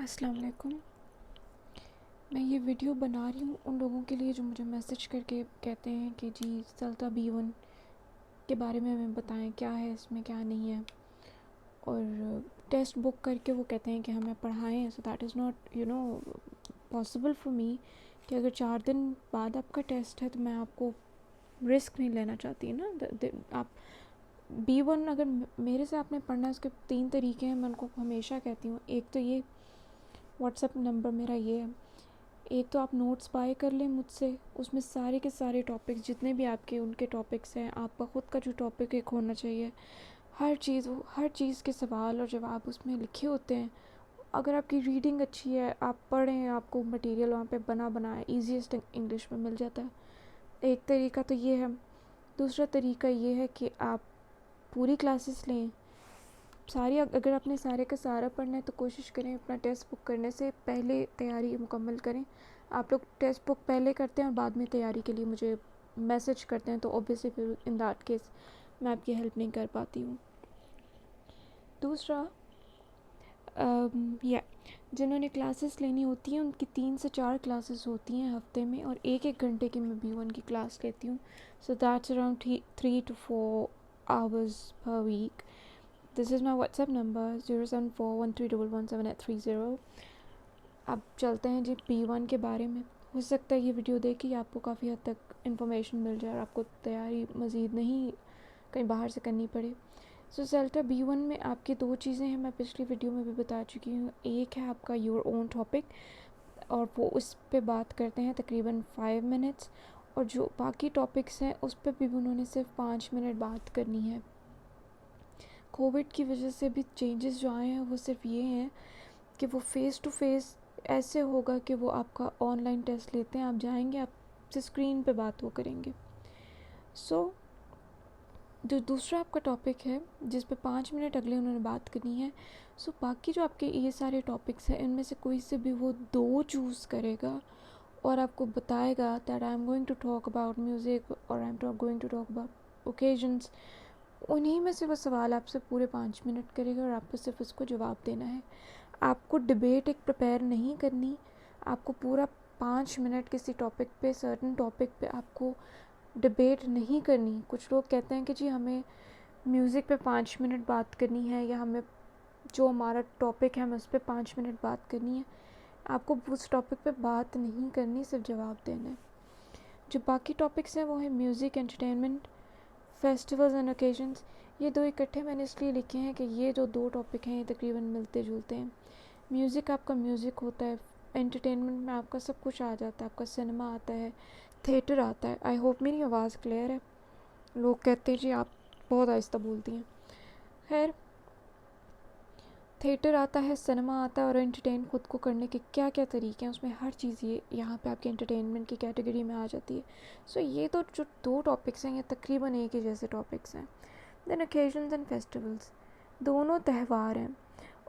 अस्सलाम वालेकुम। मैं ये वीडियो बना रही हूँ उन लोगों के लिए जो मुझे मैसेज करके कहते हैं कि जी सल्ता B1 के बारे में हमें बताएं, क्या है इसमें क्या नहीं है, और टेस्ट बुक करके वो कहते हैं कि हमें पढ़ाएं। So that is not possible for me कि अगर 4 दिन बाद आपका टेस्ट है तो मैं आपको रिस्क नहीं लेना चाहती ना। आप B1 अगर मेरे से आपने पढ़ना है, उसके 3 तरीके हैं। मैं उनको हमेशा कहती हूँ, एक तो ये व्हाट्सएप नंबर मेरा ये है। एक तो आप नोट्स बाय कर लें मुझसे, उसमें सारे के सारे टॉपिक्स जितने भी आपके उनके टॉपिक्स हैं, आपका ख़ुद का जो टॉपिक एक होना चाहिए, हर चीज़ के सवाल और जवाब उसमें लिखे होते हैं। अगर आपकी रीडिंग अच्छी है, आप पढ़ें, आपको मटेरियल वहाँ पे बना बनाया ईजीएस्ट इंग्लिश में मिल जाता है। एक तरीका तो ये है। दूसरा तरीका ये है कि आप पूरी क्लासेस लें सारी। अगर आपने सारे का सारा पढ़ना है तो कोशिश करें अपना टेस्ट बुक करने से पहले तैयारी मुकम्मल करें। आप लोग टेस्ट बुक पहले करते हैं और बाद में तैयारी के लिए मुझे मैसेज करते हैं, तो ऑब्वियसली फिर इन दैट केस मैं आपकी हेल्प नहीं कर पाती हूँ। दूसरा, या जिन्होंने क्लासेस लेनी होती हैं उनकी 3 से 4 क्लासेस होती हैं हफ्ते में, और एक घंटे की मैं B1 की क्लास लेती हूँ। So that's around 3 to 4 hours per week. This is my WhatsApp number 07413117830। अब चलते हैं जी B1 के बारे में। हो सकता है ये वीडियो देख के आपको काफ़ी हद तक इन्फॉर्मेशन मिल जाए और आपको तैयारी मज़ीद नहीं कहीं बाहर से करनी पड़े। सो सेल्टा B1 में आपकी 2 चीज़ें हैं, मैं पिछली वीडियो में भी बता चुकी हूँ। एक है आपका योर ओन टॉपिक, और वो उस पर बात करते हैं तकरीबन 5 मिनट्स, और जो बाकी टॉपिक्स हैं उस पर भी उन्होंने सिर्फ 5 मिनट बात करनी है। कोविड की वजह से भी चेंजेस जो आए हैं वो सिर्फ ये हैं कि वो फ़ेस टू फेस ऐसे होगा कि वो आपका ऑनलाइन टेस्ट लेते हैं, आप जाएंगे, आपसे स्क्रीन पे बात वो करेंगे। सो जो दूसरा आपका टॉपिक है जिस पे 5 मिनट अगले उन्होंने बात करनी है, सो बाकी जो आपके ये सारे टॉपिक्स हैं इनमें से कोई से भी वो 2 चूज़ करेगा और आपको बताएगा that I am going to talk about music और I am going to talk about occasions. उन्हीं में से वो सवाल आपसे पूरे 5 मिनट करेगा और आपको सिर्फ उसको जवाब देना है। आपको डिबेट एक प्रिपेयर नहीं करनी, आपको पूरा 5 मिनट किसी टॉपिक पे, सर्टन टॉपिक पे आपको डिबेट नहीं करनी। कुछ लोग कहते हैं कि जी हमें म्यूज़िक पे 5 मिनट बात करनी है, या हमें जो हमारा टॉपिक है हमें उस पर 5 मिनट बात करनी है। आपको उस टॉपिक पे बात नहीं करनी, सिर्फ जवाब देना है। जो बाकी टॉपिक्स हैं वो है music, entertainment, festivals and occasions. ये 2 इकट्ठे मैंने इसलिए लिखे हैं कि ये जो 2 टॉपिक हैं ये तकरीबन मिलते जुलते हैं। म्यूज़िक आपका म्यूज़िक होता है, एंटरटेनमेंट में आपका सब कुछ आ जाता है, आपका सिनेमा आता है, थिएटर आता है। आई होप मेरी आवाज़ क्लियर है। लोग कहते हैं जी आप बहुत आहिस्ता बोलती हैं। खैर, थिएटर आता है, सिनेमा आता है, और एंटरटेन खुद को करने के क्या क्या तरीके हैं उसमें हर चीज़ ये यहाँ पे आपके एंटरटेनमेंट की कैटेगरी में आ जाती है। सो ये तो जो 2 टॉपिक्स हैं ये तकरीबन एक ही जैसे टॉपिक्स हैं। देन ओकेजन्स एंड फेस्टिवल्स, दोनों त्यौहार हैं।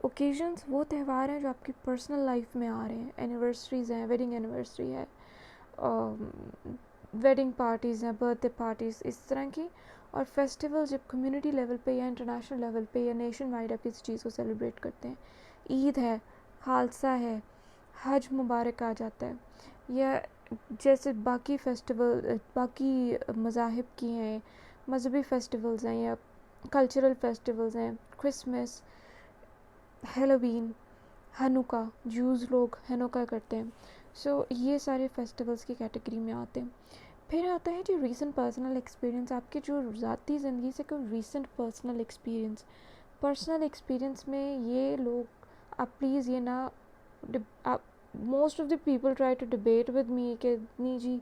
ओकेजन्स वो त्यौहार हैं जो आपकी पर्सनल लाइफ में आ रहे हैं, एनिवर्सरीज़ हैं, वेडिंग एनिवर्सरी है, वेडिंग पार्टीज़ हैं, बर्थडे पार्टीज़, इस तरह की। और फेस्टिवल जब कम्युनिटी लेवल पे या इंटरनेशनल लेवल पे या नेशन वाइड आप किसी चीज़ को सेलिब्रेट करते हैं, ईद है, खालसा है, हज मुबारक आ जाता है, या जैसे बाकी फेस्टिवल बाकी मज़ाहिब की हैं, मजहबी फेस्टिवल्स हैं या कल्चरल फेस्टिवल्स हैं, क्रिसमस, हेलोवीन, हनुका, जूस लोग हनुका करते हैं। सो ये सारे फेस्टिवल्स की कैटेगरी में आते हैं। फिर आता है जो रीसेंट पर्सनल एक्सपीरियंस, आपके जो ज़ाती ज़िंदगी से कोई रीसेंट पर्सनल एक्सपीरियंस में ये लोग, आप प्लीज़ ये ना, आप most of the people try to debate with me कि नहीं जी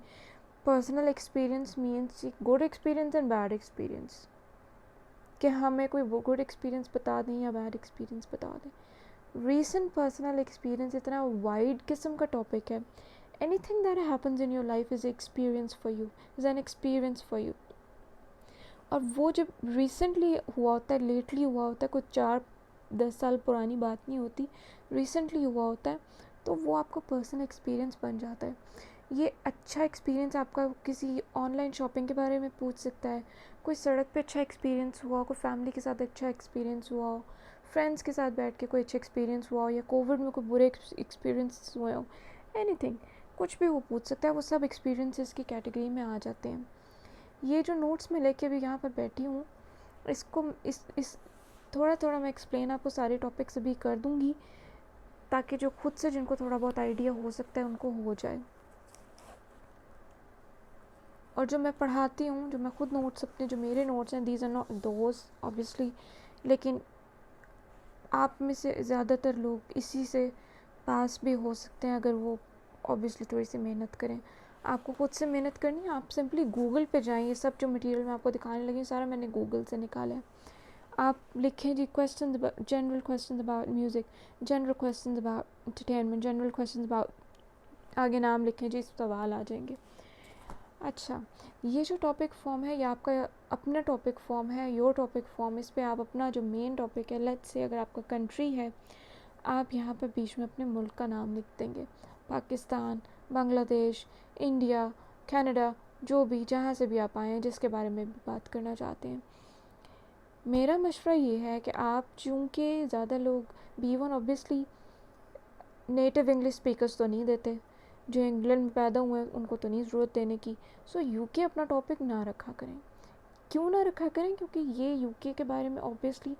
personal experience means good experience and bad experience, कि हमें कोई वो गुड एक्सपीरियंस बता दें या बैड एक्सपीरियंस बता दें। रीसेंट पर्सनल एक्सपीरियंस इतना वाइड किस्म का टॉपिक है। Anything that happens in your life is experience for you, is an experience for you. और वो जब रिसेंटली हुआ होता है, लेटली हुआ होता है, कुछ 4-10 साल पुरानी बात नहीं होती, रिसेंटली हुआ होता है, तो वो आपका पर्सनल एक्सपीरियंस बन जाता है। ये अच्छा एक्सपीरियंस आपका किसी ऑनलाइन शॉपिंग के बारे में पूछ सकता है, कोई सड़क पे अच्छा एक्सपीरियंस हुआ, कोई फैमिली के साथ अच्छा एक्सपीरियंस हुआ हो, फ्रेंड्स के साथ बैठ के कोई अच्छा एक्सपीरियंस हुआ हो, या कोविड में कोई बुरे एक्सपीरियंस हुए हो, एनीथिंग, कुछ भी वो पूछ सकता है, वो सब एक्सपीरियंसेस की कैटेगरी में आ जाते हैं। ये जो नोट्स मैं लेके अभी यहाँ पर बैठी हूँ, इसको इस थोड़ा थोड़ा मैं एक्सप्लेन आपको सारे टॉपिक्स अभी कर दूँगी, ताकि जो खुद से जिनको थोड़ा बहुत आइडिया हो सकता है उनको हो जाए। और जो मैं पढ़ाती हूँ, जो मैं खुद नोट्स अपने, जो मेरे नोट्स हैं, these are not those obviously, लेकिन आप में से ज़्यादातर लोग इसी से पास भी हो सकते हैं अगर वो ऑब्वियसली थोड़ी सी मेहनत करें। आपको खुद से मेहनत करनी है, आप सिंपली गूगल पे जाएं, ये सब जो मटेरियल मैं आपको दिखाने लगी सारा मैंने गूगल से निकाला है। आप लिखें जी question, general question about music, general question about entertainment, general question about, आगे नाम लिखें जी, सवाल आ जाएंगे। अच्छा, ये जो टॉपिक फॉर्म है ये आपका अपना टॉपिक फॉर्म है, योर टॉपिक फॉर्म। इस पर आप अपना जो मेन टॉपिक है, लेट्स से अगर आपका कंट्री है, आप यहाँ पर बीच में अपने मुल्क का नाम लिख देंगे, पाकिस्तान, बांग्लादेश, इंडिया, कनाडा, जो भी, जहाँ से भी आप आए हैं, जिसके बारे में भी बात करना चाहते हैं। मेरा मशवरा ये है कि आप, चूँकि ज़्यादा लोग B1 obviously native English speakers तो नहीं देते, जो इंग्लैंड में पैदा हुए हैं उनको तो नहीं ज़रूरत देने की, सो यूके अपना टॉपिक ना रखा करें। क्यों ना रखा करें? क्योंकि ये यूके के बारे में ऑब्वियसली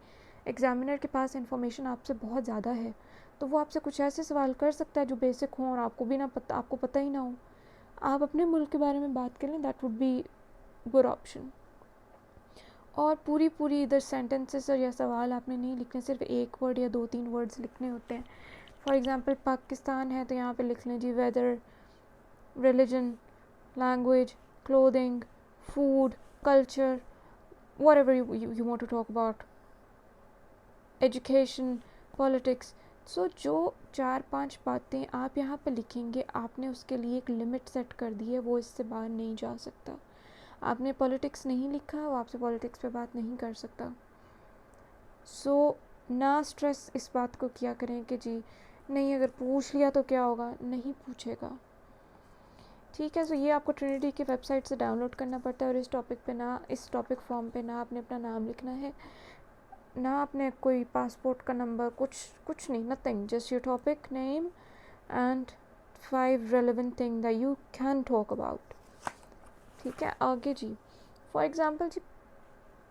एग्जामिनर के पास इंफॉर्मेशन आपसे बहुत ज़्यादा है, तो वो आपसे कुछ ऐसे सवाल कर सकता है जो बेसिक हों और आपको पता ही ना हो। आप अपने मुल्क के बारे में बात कर लें, that would be good option. और पूरी इधर सेंटेंसेस और या सवाल आपने नहीं लिखने, सिर्फ एक वर्ड या 2-3 वर्ड्स लिखने होते हैं। फॉर एग्ज़ाम्पल पाकिस्तान है तो यहाँ पे लिख लें जी weather, religion, language, clothing, food, culture, whatever you want to talk about, education, politics. So जो 4-5 बातें आप यहाँ पे लिखेंगे, आपने उसके लिए एक लिमिट सेट कर दी है, वो इससे बाहर नहीं जा सकता। आपने पॉलिटिक्स नहीं लिखा, वो आपसे पॉलिटिक्स पे बात नहीं कर सकता। सो ना स्ट्रेस इस बात को किया करें कि जी नहीं अगर पूछ लिया तो क्या होगा, नहीं पूछेगा, ठीक है। सो ये आपको ट्रिनिटी की वेबसाइट से डाउनलोड करना पड़ता है, और इस टॉपिक फॉर्म पे ना आपने अपना नाम लिखना है, ना आपने कोई पासपोर्ट का नंबर, कुछ नहीं, nothing, just your topic name and 5 relevant thing that you can talk about, ठीक है। आगे जी, फॉर एग्ज़ाम्पल जी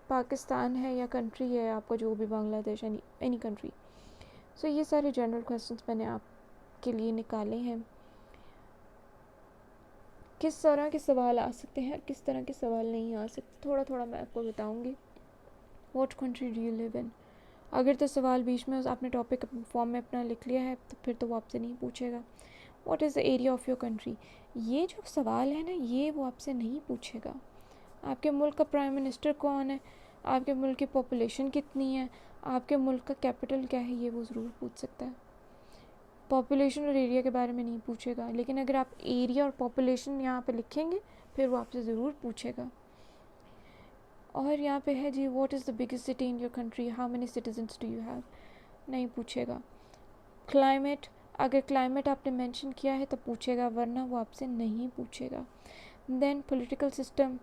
पाकिस्तान है या कंट्री है आपका, जो भी, बांग्लादेश, एनी कंट्री। सो ये सारे जनरल क्वेश्चंस मैंने आपके लिए निकाले हैं। किस तरह के सवाल आ सकते हैं, किस तरह के सवाल नहीं आ सकते, थोड़ा थोड़ा मैं आपको बताऊंगी। What country do you live in? अगर तो सवाल बीच में आपने टॉपिक फॉर्म में अपना लिख लिया है तो फिर तो वो आपसे नहीं पूछेगा। What is the area of your country? ये जो सवाल है ना, ये वो आपसे नहीं पूछेगा। आपके मुल्क का प्राइम मिनिस्टर कौन है, आपके मुल्क की पॉपुलेशन कितनी है, आपके मुल्क का कैपिटल क्या है, ये वो ज़रूर पूछ सकता है। पॉपुलेशन और एरिया के बारे में नहीं पूछेगा, लेकिन अगर आप एरिया और पॉपुलेशन यहाँ पे लिखेंगे फिर वो आपसे ज़रूर पूछेगा। और यहाँ पे है जी what is the biggest city in your country, how many citizens do you have, नहीं पूछेगा। क्लाइमेट, अगर क्लाइमेट आपने मेंशन किया है तो पूछेगा, वरना वो आपसे नहीं पूछेगा। देन पॉलिटिकल सिस्टम,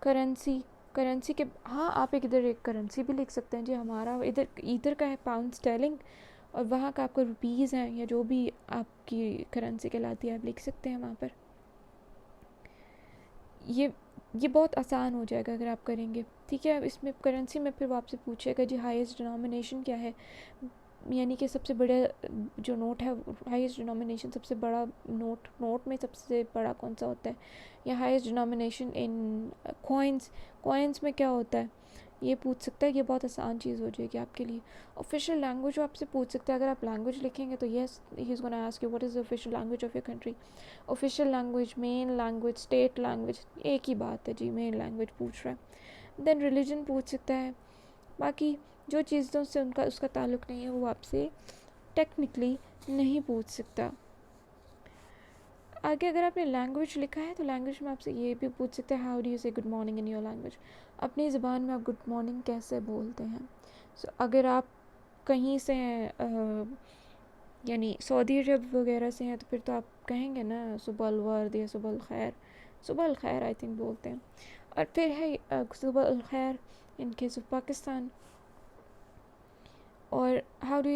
करेंसी के, हाँ आप इधर एक करेंसी भी लिख सकते हैं जी, हमारा इधर का है पाउंड स्टर्लिंग और वहाँ का आपका रुपीज़ है, या जो भी आपकी करेंसी कहलाती है आप लिख सकते हैं वहाँ पर। ये बहुत आसान हो जाएगा अगर आप करेंगे, ठीक है। इसमें करेंसी में फिर वो आपसे पूछेगा जी हाईएस्ट डिनोमिनेशन क्या है, यानी कि सबसे बड़ा जो नोट है, हाईएस्ट डिनोमिनेशन, सबसे बड़ा नोट में सबसे बड़ा कौन सा होता है, या हाईएस्ट डिनोमिनेशन इन कॉइन्स में क्या होता है, ये पूछ सकता है। ये बहुत आसान चीज़ हो जाएगी आपके लिए। ऑफिशियल लैंग्वेज वो आपसे पूछ सकता है, अगर आप लैंग्वेज लिखेंगे तो yes he is gonna ask you what is the official language of your country. Official language, main language, state language, एक ही बात है जी, मेन लैंग्वेज पूछ रहा है। देन रिलीजन पूछ सकता है। बाकी जो चीज़ों से उसका ताल्लुक़ नहीं है वो आपसे टेक्निकली नहीं पूछ सकता। आगे अगर आपने लैंग्वेज लिखा है तो लैंग्वेज में आपसे ये भी पूछ सकते हैं हाउ डू यू से good morning in your language, अपनी ज़बान में आप गुड मॉर्निंग कैसे बोलते हैं। सो अगर आप कहीं से हैं, यानी सऊदी अरब वगैरह से हैं, तो फिर तो आप कहेंगे ना सुबह वर्द या सुबह खैर आई थिंक बोलते हैं। और फिर है सुबह खैर इन केस ऑफ पाकिस्तान। और how do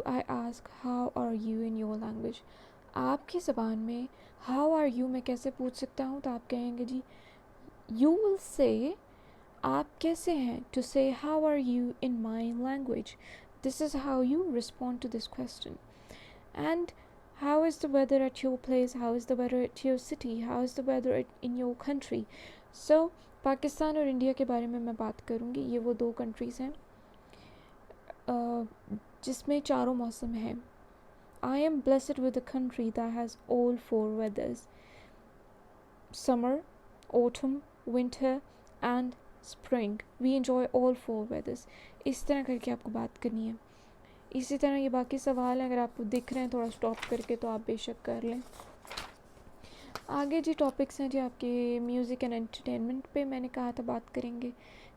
I ask how are you in your language. आपकी ज़बान में हाउ आर यू मैं कैसे पूछ सकता हूँ, तो आप कहेंगे जी यू विल से आप कैसे हैं, to say how are you in my language. This is how you respond to this question. And how is the weather at your place, how is the weather at your city, how is the weather in your country. So Pakistan और India के बारे में मैं बात करूँगी। ये वो दो कंट्रीज़ हैं जिसमें चारों मौसम हैं। I am blessed with a country that has all four weathers: summer, autumn, winter and spring. We enjoy all four weathers. इस तरह करके आपको बात करनी है। इसी तरह ये बाकी सवाल हैं, अगर आपको दिख रहे हैं थोड़ा स्टॉप करके तो आप बेशक कर लें। आगे जी टॉपिक्स हैं जी आपके म्यूज़िक एंड एंटरटेनमेंट पे, मैंने कहा था बात करेंगे।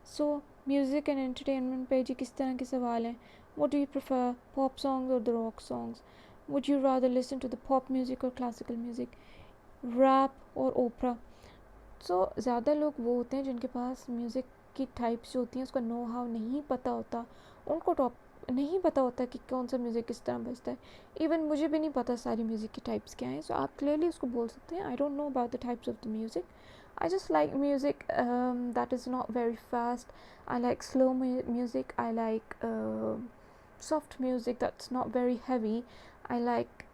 सो म्यूज़िक एंड एंटरटेनमेंट पे जी किस तरह के सवाल हैं। What do you prefer, pop songs or the rock songs? Would you rather listen to the pop music or classical music, rap or opera? सो ज़्यादा लोग वो होते हैं जिनके पास म्यूज़िक की टाइप्स जो होती हैं उसका नो हाउ नहीं पता होता, उनको नहीं पता होता कि कौन सा म्यूज़िक किस तरह बजता है। इवन मुझे भी नहीं पता सारी म्यूज़िक की टाइप्स क्या हैं। सो आप क्लियरली उसको बोल सकते हैं I don't know about the types of the music, I just like music that is not very fast, I like slow music, I like soft music that's not very heavy, I like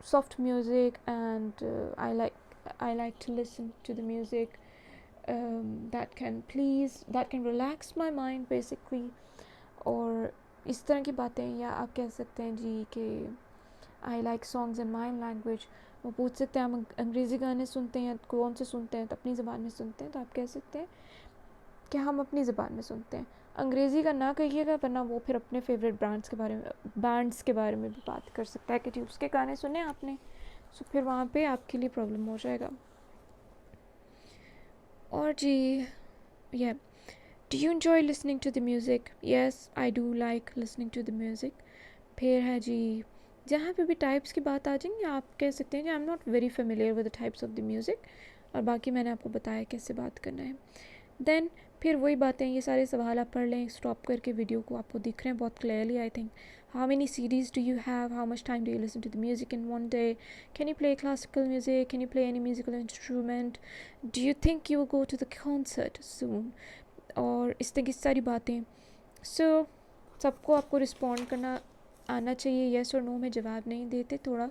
soft music, and I like to listen to the music that can relax my mind basically. और इस तरह की बातें, या आप कह सकते हैं जी कि I like songs in my language. वो पूछ सकते हैं हम अंग्रेज़ी गाने सुनते हैं, कौन से सुनते हैं, तो अपनी ज़बान में सुनते हैं, तो आप कह सकते हैं कि हम अपनी ज़बान में सुनते हैं। अंग्रेज़ी का ना कहिएगा, वरना वो फिर अपने फेवरेट बैंड्स के बारे में भी बात कर सकता है कि जी उसके गाने सुने आपने, सो फिर वहाँ पे आपके लिए प्रॉब्लम हो जाएगा। और जी या do you enjoy listening to the music? Yes I do like listening to the music. फिर है जी जहाँ पे भी टाइप्स की बात आ जाएंगी आप कह सकते हैं कि I am not very familiar with the types of the music, और बाकी मैंने आपको बताया कैसे बात करना है। देन फिर वही बातें, ये सारे सवाल आप पढ़ लें स्टॉप करके, वीडियो को आपको दिख रहे हैं बहुत clearly I think. How many CDs do you have, how much time do you listen to the music in one day, can you play classical music, can you play any musical instrument, do you think you will go to the concert soon, और इस तरह की सारी बातें। सो सबको आपको respond करना आना चाहिए, येस और नो में जवाब नहीं देते, थोड़ा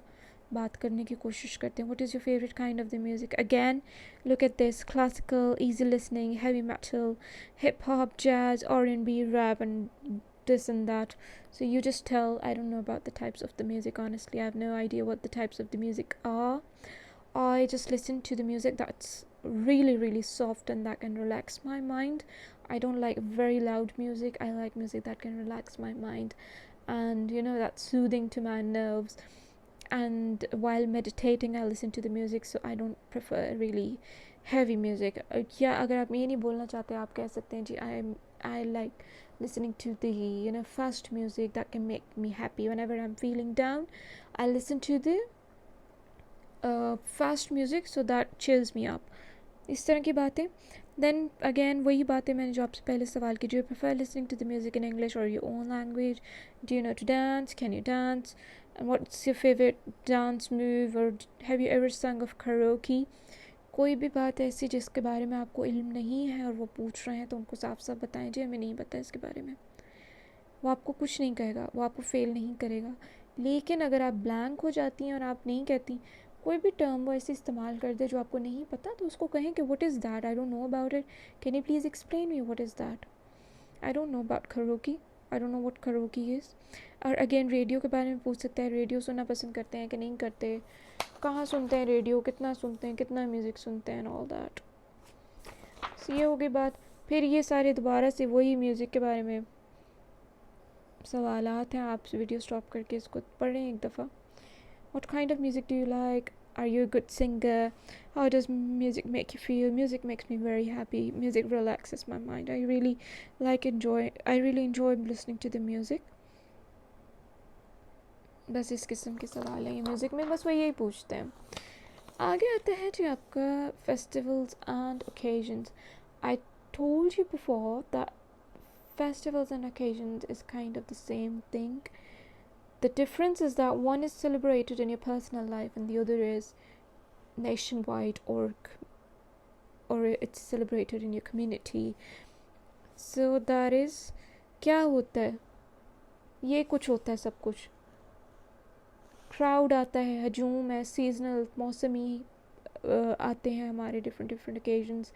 बात करने की कोशिश करते हैं। What is your favourite kind of the music? Again look at this: classical, easy listening, heavy metal, hip hop, jazz, R&B, rap and this and that. So you just tell. I don't know about the types of the music, honestly. I have no idea what the types of the music are. I just listen to the music that's really really soft and that can relax my mind. I don't like very loud music. I like music that can relax my mind and that's soothing to my nerves. And while meditating I listen to the music, so I don't prefer really heavy music. या अगर आप ये नहीं बोलना चाहते आप कह सकते हैं जी I like listening to the fast music that can make me happy whenever I'm feeling down. I listen to the fast music so that chills me up. इस तरह की बातें। देन अगेन वही बातें मैंने जो आपसे पहले सवाल की, do you prefer listening to the music in English or your own language, do you know to dance, can you dance, and what's your favourite dance move, और have you ever sung of karaoke? कोई भी बात ऐसी जिसके बारे में आपको इल्म नहीं है और वो पूछ रहे हैं तो उनको साफ साफ बताएं जी हमें नहीं पता इसके बारे में। वो आपको कुछ नहीं कहेगा, वो आपको फेल नहीं करेगा। लेकिन अगर आप ब्लैंक हो जाती हैं और आप नहीं कहती, कोई भी टर्म वो ऐसे इस्तेमाल कर दे जो आपको नहीं पता, तो उसको कहें कि what is that, I don't know about it, can you please explain me what is that, I don't know about karaoke, I don't know what karaoke is. और अगेन रेडियो के बारे में पूछ सकते हैं, रेडियो सुनना पसंद करते हैं कि नहीं करते, कहाँ सुनते हैं रेडियो, कितना सुनते हैं, कितना म्यूज़िक सुनते हैं, ऑल दैट। सो ये हो गई बात। फिर ये सारे दोबारा से वही म्यूज़िक के बारे में सवालात हैं, आप वीडियो स्टॉप करके इसको पढ़ें एक दफ़ा। What kind of music do you like, are you a good singer, how does music make you feel? Music makes me very happy, music relaxes my mind, I really enjoy listening to the music. बस इस किस्म के सवाल हैं ये music में, बस वो यही पूछते हैं। आगे आता है जी आपका festivals and occasions. I told you before that festivals and occasions is kind of the same thing. The difference is that one is celebrated in your personal life and the other is nationwide, or it's celebrated in your community. So that is, क्या होता है, ये कुछ होता है, सब कुछ crowd आता है, हजूम है, सीजनल मौसमी आते हैं हमारे डिफरेंट ओकेजन्स,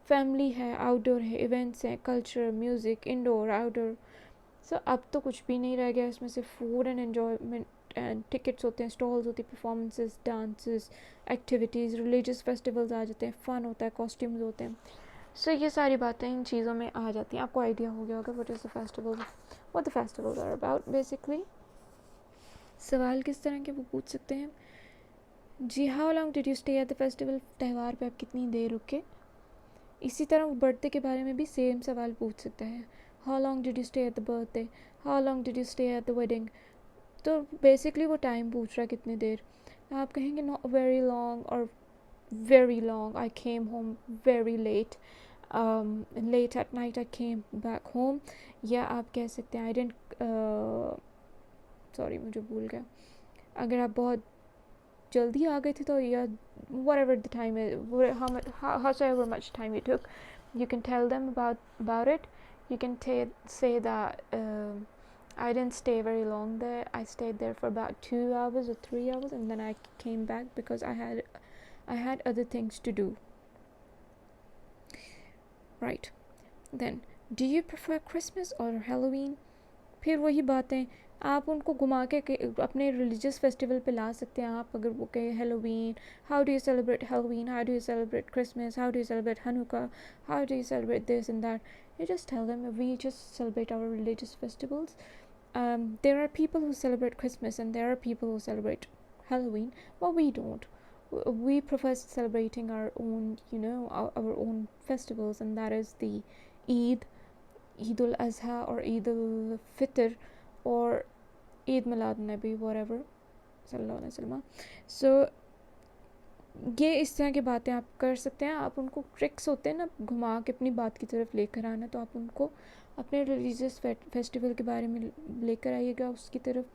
फैमिली है, आउटडोर है, इवेंट्स हैं, culture, music, indoor, outdoor. So अब तो कुछ भी नहीं रह गया इसमें से. Food and enjoyment and tickets होते हैं, स्टॉल्स होती हैं, performances, dances, activities, religious festivals आ जाते हैं, फ़न होता है, कॉस्ट्यूम्स होते हैं. सो ये सारी बातें इन चीज़ों में आ जाती हैं. आपको आइडिया हो गया होगा what the festivals are about basically. सवाल किस तरह के वो पूछ सकते हैं जी. How long did you stay at the festival, त्यौहार पे आप कितनी देर रुके. इसी तरह वो बर्थडे के बारे में भी सेम सवाल पूछ सकता है. How long did you stay at the birthday, how long did you stay at the wedding. तो बेसिकली वो टाइम पूछ रहा है कितनी देर. आप कहेंगे नॉट वेरी लॉन्ग और very long. I came home very late, late at night I came back home. या आप कह सकते हैं आई डेंट, सॉरी मुझे भूल गया. अगर आप बहुत जल्दी आ गए थे तो, या whatever the time is, however much time you took, you can tell them about it. You can say that I didn't stay very long there. I stayed there for about 2 hours or 3 hours and then I came back because I had other things to do. Right. Then, do you prefer Christmas or Halloween? फिर वही बातें आप उनको घुमा के अपने religious festival पे ला सकते हैं. आप अगर वो कहे Halloween, how do you celebrate Halloween, how do you celebrate Christmas, how do you celebrate Hanukkah, how do you celebrate this and that, you just tell them we just celebrate our religious festivals. There are people who celebrate Christmas and there are people who celebrate Halloween, but we don't. We prefer celebrating our own, our own festivals, and that is the Eid ul Azha or Eid ul Fitr or Eid Milad Nabi, whatever, sallallahu alaihi wasallam. So ये इस तरह की बातें आप कर सकते हैं. आप उनको ट्रिक्स होते हैं ना घुमा के अपनी बात की तरफ लेकर आना, तो आप उनको अपने रिलीजियस फेस्टिवल के बारे में लेकर आइएगा उसकी तरफ,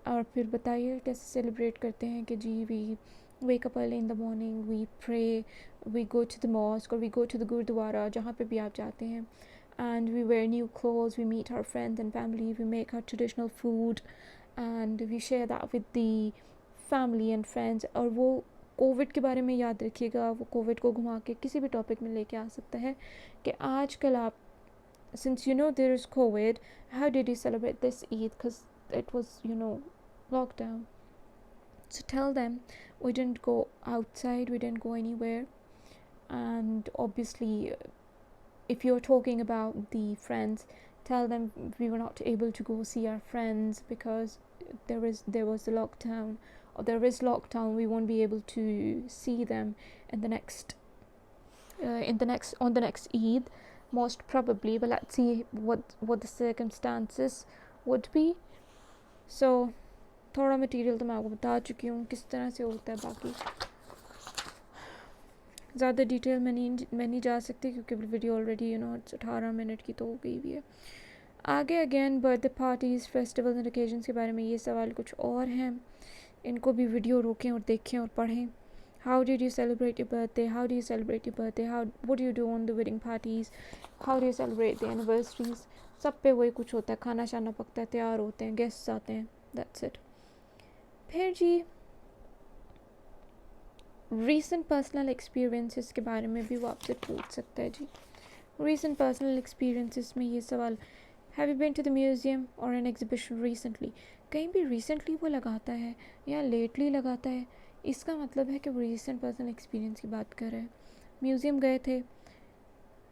और फिर बताइए कैसे सेलिब्रेट करते हैं कि जी we wake up early in the morning, we pray, we go to the mosque or we go to the gurdwara, जहाँ पे भी आप जाते हैं, and we wear new clothes, we meet our friends and family, we make our traditional food and we share that with the family and friends. और वो Covid के बारे में याद रखिएगा, वो कोविड को घुमा के किसी भी टॉपिक में लेके आ सकता है कि आजकल आप, since there is COVID, how did you celebrate this Eid, because it was lockdown. So tell them we didn't go outside, we didn't go anywhere. And obviously if you're talking about the friends, tell them we were not able to go see our friends because there was the lockdown, or there is lockdown, we won't be able to see them in the next on the next Eid most probably, but let's see what the circumstances would be. So थोड़ा material तो मैं आपको बता चुकी हूँ किस तरह से होता है. बाकी ज़्यादा डिटेल में नहीं जा सकती क्योंकि वीडियो ऑलरेडी 18 मिनट की तो हो गई भी है. आगे again birthday parties, festivals and occasions के बारे में ये सवाल कुछ और हैं. इनको भी वीडियो रोकें और देखें और पढ़ें. How did you celebrate your birthday, how do you celebrate your birthday, how what do you do on the wedding parties, how do you celebrate the anniversaries. सब पे वही कुछ होता है. खाना शाना पकता है, तैयार होते हैं, गेस्ट्स आते हैं, दैट्स इट. फिर जी रीसेंट पर्सनल एक्सपीरियंसेस के बारे में भी वो आपसे पूछ सकता है. जी रीसेंट पर्सनल एक्सपीरियंसेस में ये सवाल, have you been to the museum और एन एग्जीबिशन रिसेंटली. कहीं भी रिसेंटली वो लगाता है या लेटली लगाता है, इसका मतलब है कि वो रीसेंट पर्सनल एक्सपीरियंस की बात कर रहा है. म्यूज़ियम गए थे,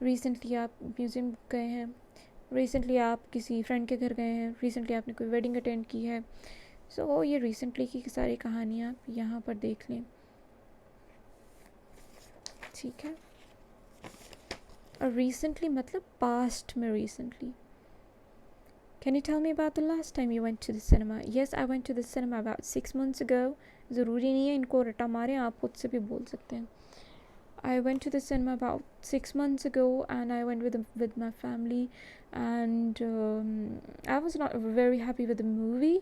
रिसेंटली आप म्यूज़ियम गए हैं, रिसेंटली आप किसी फ्रेंड के घर गए हैं, रिसेंटली आपने कोई वेडिंग अटेंड की है. सो ये रिसेंटली की सारी कहानियाँ आप यहाँ पर देख लें. ठीक है. और रिसेंटली मतलब पास्ट में recently. Can you tell me about the last time you went to the cinema? Yes, I went to the cinema about 6 months ago. ज़रूरी नहीं है इनको रटा मारें, आप खुद से भी बोल सकते हैं. I went to the cinema about 6 months ago, and I went with my family, and I was not very happy with the movie.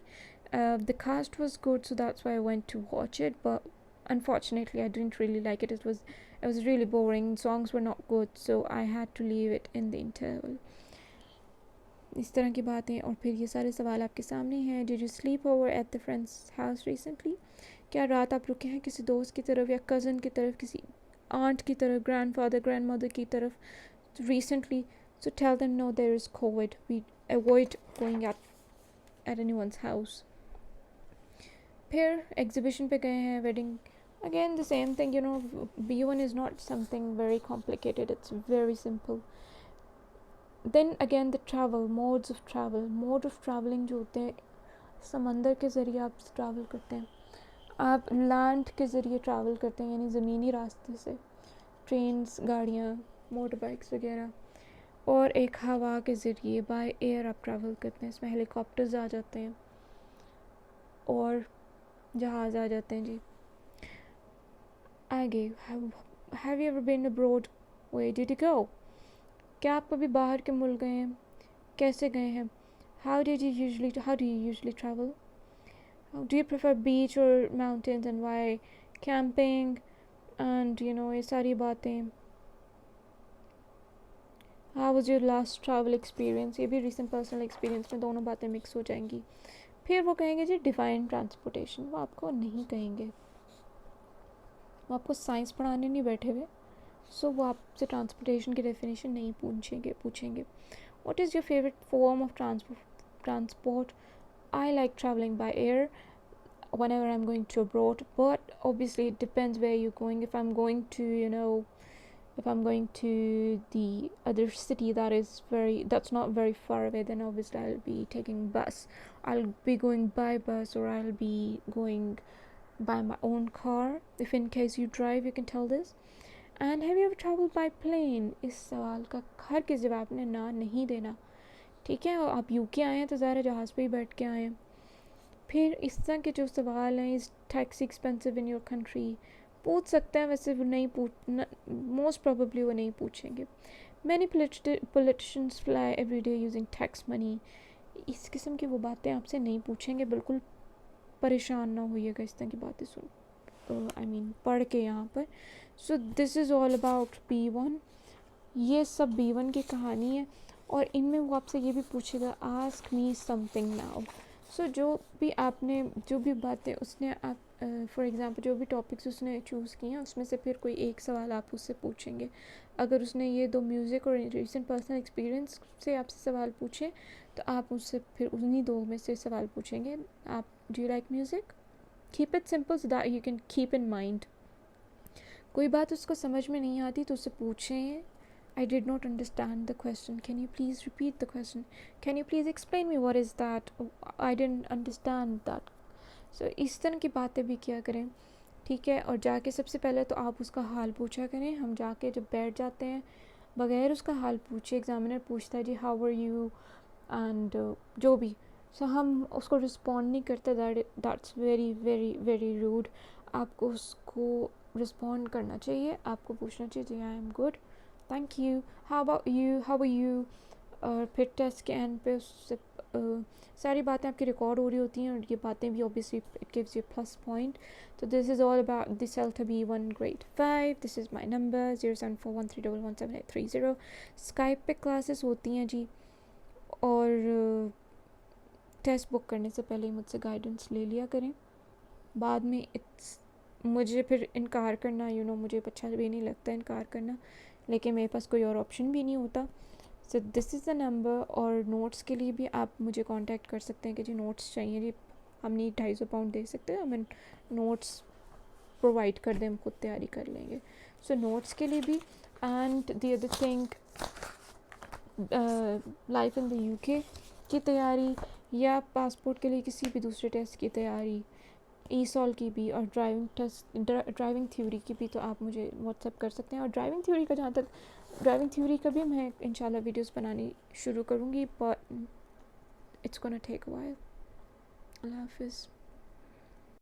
The cast was good, so that's why I went to watch it, but unfortunately I didn't really like it. It was really boring. Songs were not good, so I had to leave it in the interval. इस तरह की बातें। और फिर ये सारे सवाल आपके सामने हैं। Did you sleep over at the friends house recently? क्या रात आप रुके हैं किसी दोस्त की तरफ या कज़न की तरफ, किसी आंट की तरफ, ग्रैंडफादर ग्रैंडमदर की तरफ recently? So tell them no there is covid, we avoid going at anyone's house. फिर एग्जीबिशन पे गए हैं, wedding, again the same thing, you know. B1 is not something very complicated, it's very simple. Then again the travel, modes of travel, mode of traveling जो होते हैं, समंदर के ज़रिए आप ट्रैवल करते हैं, आप लैंड के ज़रिए ट्रैवल करते हैं, यानी ज़मीनी रास्ते से, ट्रेन्स, गाड़ियाँ, मोटर बाइक्स वगैरह, और एक हवा के ज़रिए बाय एयर आप ट्रैवल करते हैं। इसमें हेलीकॉप्टर्स आ जाते हैं और जहाज़ आ जाते हैं जी। आगे, have you ever been abroad, where did you go? क्या आप कभी बाहर के मुल्क गए हैं? कैसे गए हैं? How do you usually travel? Do you prefer beach or mountains and why? Camping and ये सारी बातें। How was your last travel experience? ये भी रिसेंट पर्सनल एक्सपीरियंस में दोनों बातें मिक्स हो जाएंगी। फिर वो कहेंगे जी डिफाइन ट्रांसपोर्टेशन, वो आपको नहीं कहेंगे, वो आपको साइंस पढ़ाने नहीं बैठे हुए, सो वो आपसे ट्रांसपोर्टेशन की डेफिनेशन नहीं पूछेंगे। What is your favourite form of transport? I like travelling by air whenever I'm going to abroad, but obviously it depends where you're going. If I'm going to the other city that's not very far away, then obviously I'll be taking bus. I'll be going by bus, or I'll be going by my own car. If in case you drive, you can tell this. And have you ever traveled by plane? इस सवाल का हर किस जवाब ने ना नहीं देना, ठीक है। और आप यूके आए हैं तो ज़रा जहाज़ पे ही बैठ के आए हैं। फिर इस तरह के जो सवाल हैं, इस taxi expensive in your country, पूछ सकते हैं, वैसे वो नहीं मोस्ट प्रोबेबली वो नहीं पूछेंगे। Many politicians fly every day using tax money, इस किस्म की वो बातें आपसे नहीं पूछेंगे। बिल्कुल परेशान ना होइएगा इस तरह की बातें सुन पढ़ के यहाँ पर। So this is all about B1। ये सब B1 की कहानी है, और इनमें वो आपसे ये भी पूछेगा, आस्क मी समथिंग नाउ। सो जो भी बातें उसने आप फॉर एग्ज़ाम्पल जो भी टॉपिक्स उसने चूज़ किए हैं, उसमें से फिर कोई एक सवाल आप उससे पूछेंगे। अगर उसने ये 2 म्यूज़िक और रिसेंट पर्सनल एक्सपीरियंस से आपसे सवाल पूछे, तो आप उससे फिर उन्हीं 2 में से सवाल पूछेंगे। आप do you like music? Keep it simple so that you can keep in mind. कोई बात उसको समझ में नहीं आती तो उससे पूछें, I did not understand the question. Can you please repeat the question? Can you please explain me what is that? I didn't understand that. So इस तरह की बातें भी किया करें, ठीक है। और जाके सबसे पहले तो आप उसका हाल पूछा करें। हम जाके जब बैठ जाते हैं, बगैर उसका हाल पूछे, एग्जामिनर पूछता है जी हाउ आर यू एंड जो भी, सो हम उसको रिस्पॉन्ड नहीं करते, that's very very very rude. आपको उसको रिस्पॉन्ड करना चाहिए, आपको पूछना चाहिए जी I am good, thank you, how about you, how are you. और फिर टेस्ट के एंड पे उससे सारी बातें आपकी रिकॉर्ड हो रही होती हैं, और ये बातें भी obviously it gives you plus point. तो this is all about the CELTA B1 grade 5। This is my number 07413117830। Skype पे क्लासेस होती हैं जी, और टेस्ट बुक करने से पहले ही मुझसे गाइडेंस ले लिया करें। बाद में मुझे फिर इनकार करना मुझे अच्छा भी नहीं लगता इनकार करना, लेकिन मेरे पास कोई और ऑप्शन भी नहीं होता। So this is the number. और नोट्स के लिए भी आप मुझे कांटेक्ट कर सकते हैं कि जी नोट्स चाहिए जी, हम नहीं 250 पाउंड दे सकते, हमें नोट्स प्रोवाइड कर दें, हम खुद तैयारी कर लेंगे। सो नोट्स के लिए भी। And the other thing, life in the UK की तैयारी, या पासपोर्ट के लिए किसी भी दूसरे टेस्ट की तैयारी, ESOL की भी, और ड्राइविंग थ्योरी की भी, तो आप मुझे व्हाट्सएप कर सकते हैं। और ड्राइविंग थ्योरी का भी मैं इंशाल्लाह वीडियोस बनानी शुरू करूँगी, but it's gonna take a while. अल्लाह हाफिज़।